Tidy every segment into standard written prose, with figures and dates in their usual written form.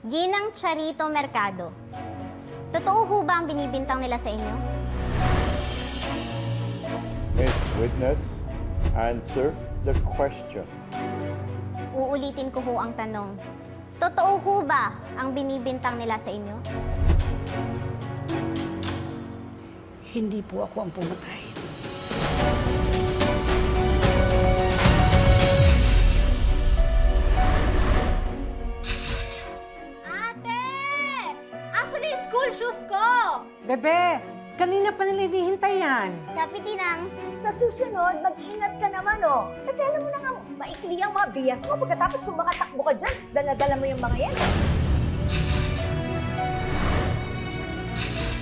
Ginang Charito Mercado. Totoo ho ba ang binibintang nila sa inyo? Miss Witness, answer the question. Uulitin ko ho ang tanong. Totoo ho ba ang binibintang nila sa inyo? Hindi po ako ang pumatay. Ate! Asan na yung school shoes ko? Bebe, kanina pa nila hinihintay yan. Kapitinang, Sa susunod, mag-ingat ka naman, oh. Kasi alam mo na nga, maikli ang mga bias mo. Pagkatapos kung makatakbo ka dyan, tapos dala-dala mo yung mga yan.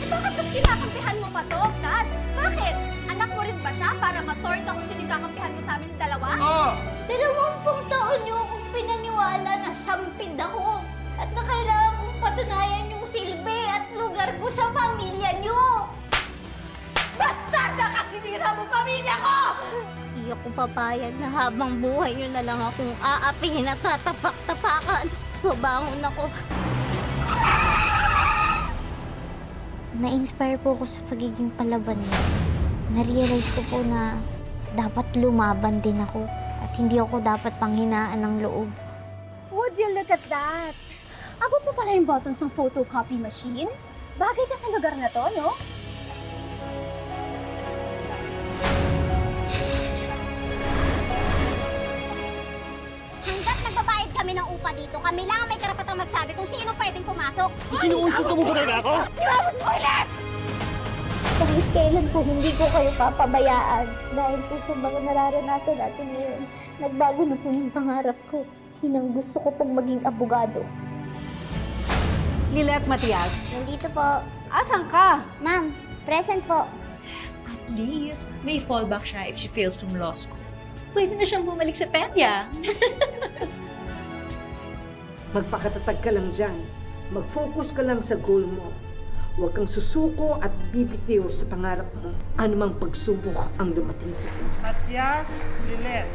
Bakit mas kinakampihan mo pa to, Kat? Bakit? Anak mo rin ba siya para matort ako sino yung kakampihan mo sa amin dalawa? Oo! 20 taon niyo akong pinaniwala na sampid ako at na kailangan kong patunayan yung silbi at lugar ko sa pamilya niyo! Bastarda ka! Sinira mo pamilya ko! Hindi ako papayag na habang buhay niyo na lang akong aapihin at tatapak-tapakan. Babangon ako. na-inspire po ako sa pagiging palaban niya. Na-realize ko po na dapat lumaban din ako at hindi ako dapat panghinaan ng loob. Would you look at that? Abot mo pala yung buttons ng photocopy machine? Bagay ka sa lugar na to, no? Hanggat nagbabayad kami ng upa dito, kami lang ang may karapatang magsabi kung sino pwedeng pumasok. Inuunsot mo ba na ako? Kahit kailan po hindi ko kayo papabayaan dahil po sa mga nararanasan natin ngayon. Nagbago na po yung pangarap ko. Hinang gusto ko pong maging abogado. Lilet Matias, Nandito po. asan ka? Ma'am, present po. At least, may fallback siya if she fails from law school. Pwede na siyang bumalik sa Peña. Magpakatatag ka lang dyan. Mag-focus ka lang sa goal mo. Huwag kang susuko at bibitiw sa pangarap mo. Anumang pagsubok ang dumating sa iyo. Matias Lilet.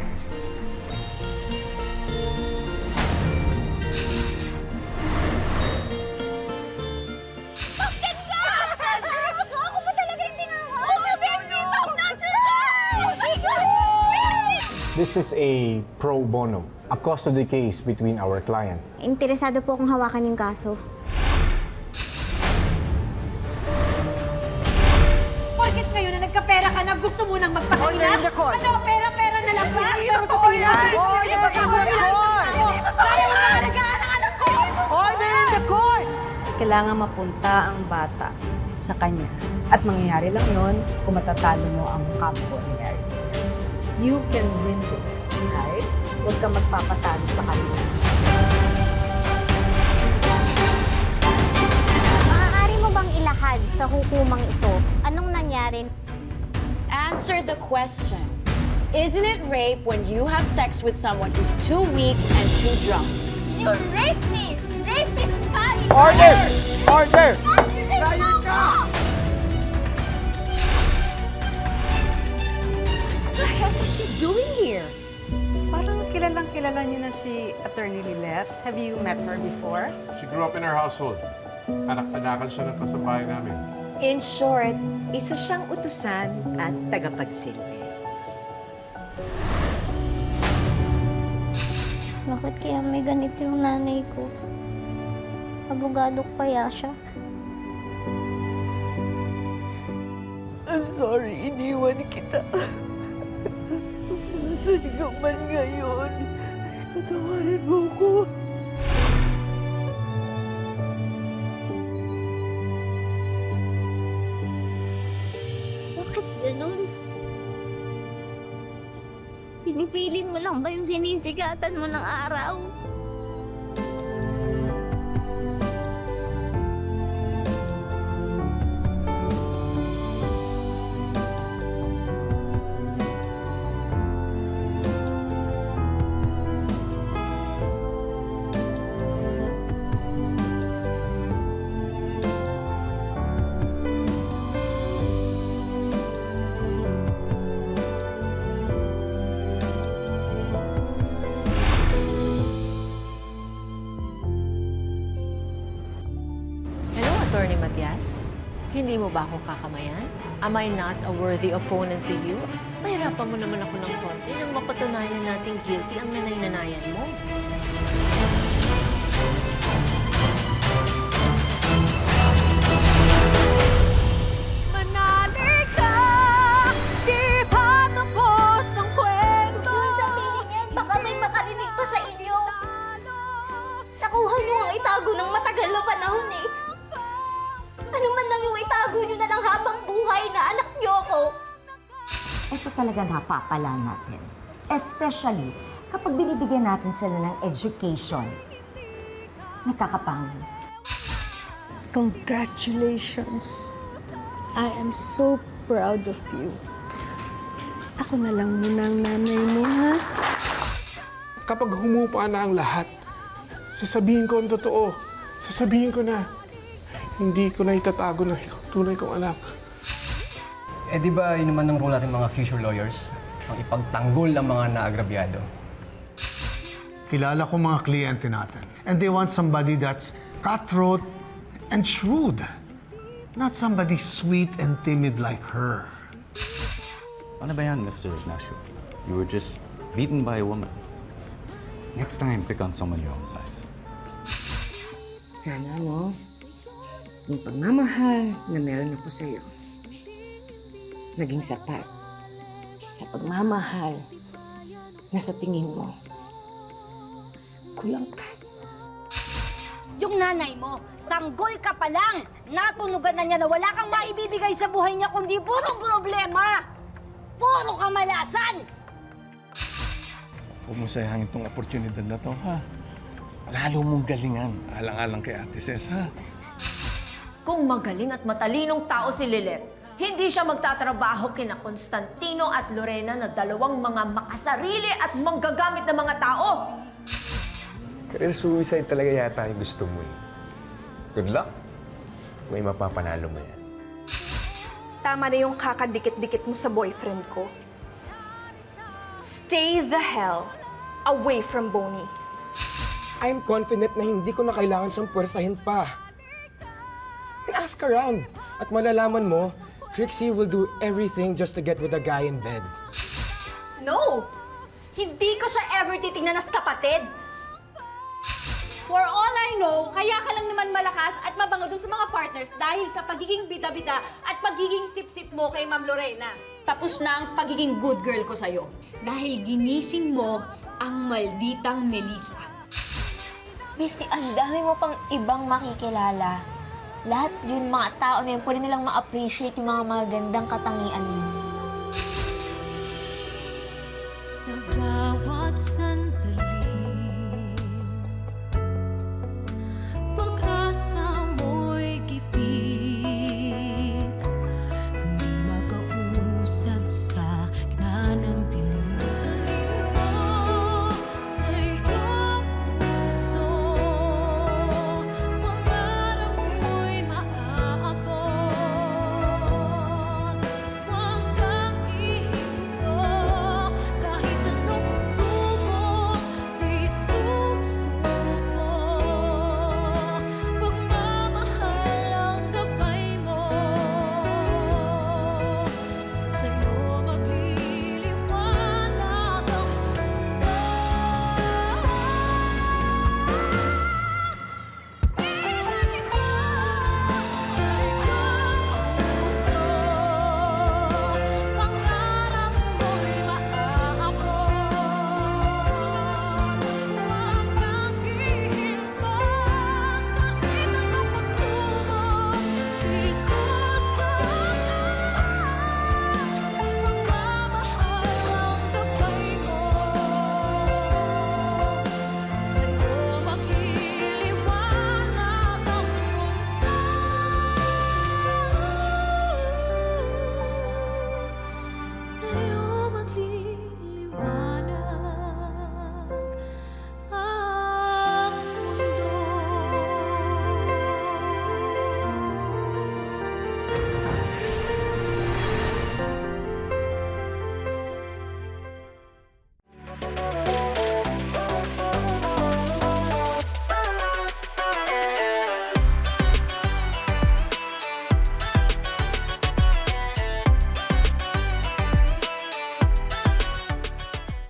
Seryoso? Ako ba talaga yung tinawa? Oh, the best dito! Natural! Oh my God! This is a pro bono, a custody case between our client. Interesado po akong hawakan yung kaso. Porkit ngayon na nagkapera ka na gusto mo nang magpakina? Order in the court. Ano, pera-pera na lang ba? Hindi totoo yan! Order in the court! Kaya mo na alagaan ang anak ko! Order in the court! Kailangan mapunta ang bata sa kanya. At mangyayari lang yon kung matatalo mo ang kampo ni Mary. You can win this, right? Huwag kang magpapatalo sa kanila. Maaari mo bang ilahad sa hukumang ito? Anong nangyari? Answer the question. Isn't it rape when you have sex with someone who's too weak and too drunk? You raped me! Rapist ka! Order! Order! Rape ka! What the heck is she doing here? Parang kilalang kilala niyo na si Attorney Lilet. Have you met her before? She grew up in our household. Anak-anakan siya ng kasambahay namin. In short, isa siyang utusan at tagapagsilbi. Bakit kaya may ganito yung nanay ko? Abogado ko kaya siya? I'm sorry, iniwan kita. Nasaan ka man ngayon? Patawarin mo ko. Bakit ganun? Pinipiling mo lang ba yung sinisigatan mo ng araw? Attorney Matias? Hindi mo ba ako kakamayan? Am I not a worthy opponent to you? Mahirapan mo naman ako ng konti nang mapatunayan natin guilty ang nanay-nanayan mo. Manali ka, di pa tapos ang kwento. Huwag niyo sabihin yan, baka may makarinig pa sa inyo. Nakuha niyo ang itago ng matagal na panahon eh. Ano man lang yung itago niyo na ng habang buhay na anak niyo ako. Ito talaga napapala natin. Especially kapag binibigyan natin sila ng education. Nagkakapangan. Congratulations. I am so proud of you. Ako na lang muna ang nanay mo, ha? Kapag humupa na ang lahat, sasabihin ko ang totoo. Sasabihin ko na, hindi ko na itatago na ikaw tunay kong anak. Eh di ba yun naman ang role natin mga future lawyers? Ang ipagtanggol ng mga naagrabyado. Kilala ko mga kliyente natin. And they want somebody that's cutthroat and shrewd. Not somebody sweet and timid like her. Ano ba yan, Mr. Ignacio? You were just beaten by a woman. Next time, pick on someone your own size. Sana, no? Yung pagmamahal na meron ako sa'yo, naging sapat sa pagmamahal na sa tingin mo, kulang ka. Yung nanay mo, sanggol ka pa lang. Natunugan na niya na wala kang maibibigay sa buhay niya kundi puro problema. Puro kamalasan. Huwag mo sayangin tong oportunidad na to, ha? Lalo mong galingan. Alang-alang kay Ate Ces, ha? Kung magaling at matalinong tao si Lilet, hindi siya magtatrabaho kina Constantino at Lorena na dalawang mga makasarili at manggagamit na mga tao. Career suicide talaga yata yung gusto mo eh. Good luck. May mapapanalo mo yan. Tama na yung kakadikit-dikit mo sa boyfriend ko. Stay the hell away from Bonnie. I'm confident na hindi ko na kailangan siyang puwersahin pa. And ask around. At malalaman mo, Trixie will do everything just to get with a guy in bed. No! Hindi ko siya ever titignan as kapatid. For all I know, kaya ka lang naman malakas at mabango dun sa mga partners dahil sa pagiging bida-bida at pagiging sip-sip mo kay Ma'am Lorena. Tapos na ang pagiging good girl ko sa'yo. Dahil ginising mo ang malditang Melissa. Bestie, ang dami mo pang ibang makikilala. Lahat yun, mga tao na yun, pwede nilang ma-appreciate yung mga magandang katangian mo.